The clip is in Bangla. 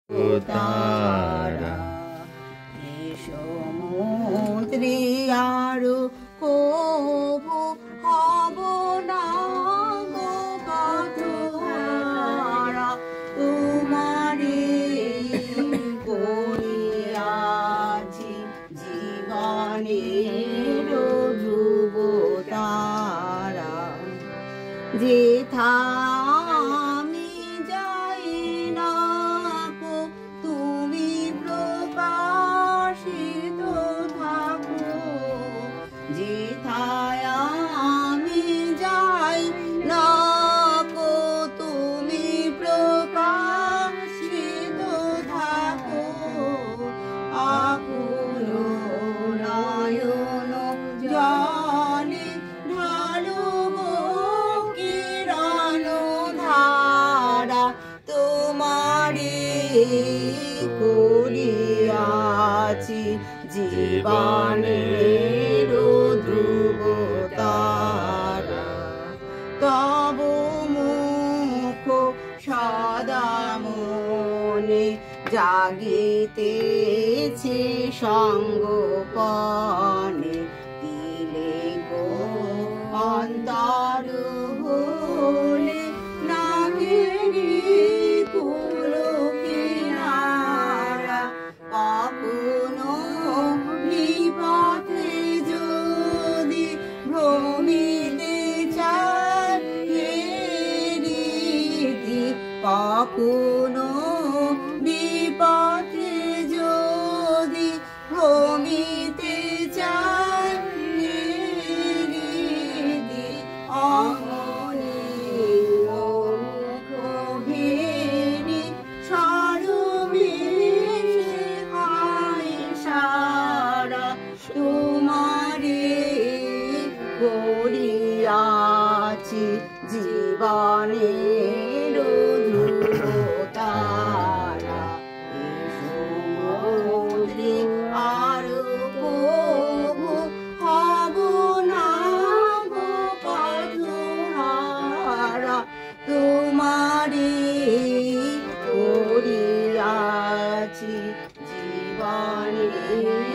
তারা সমুদ্রে আরো কবু হব না গো পথহারা, তোমারে করিয়াছি জীবনের ধ্রুব তারা। যেথা আমি যাই না গো তুমি প্রকাশিত থাকো, যেথায় আমি যাই না গো তুমি প্রকাশিত থাকো। আকুল নয়ন জলে ঢালো কিরণ ধারা, তোমারে করিয়াছি জীবনের ধ্রুব তারা। তব মুখ সদা মনে জাগিতেছে সঙ্গোপনে, দিলে গো অন্তর হলে নাগেরি কুল কিনারা। কখনো বিপথে যদি ভ্রমিতে চাই রীতি, কখনো বিপথে যদি ভ্রমিতে চাই রীতি, অমনি মুখ ভেরি সরবেশে হয় সারা, তোমারে করিয়াছি জীবনের ধ্রুব তারা। সমুদ্রে আরো কবু হব না গো পথহারা, তোমারে করিয়াছি জীবনের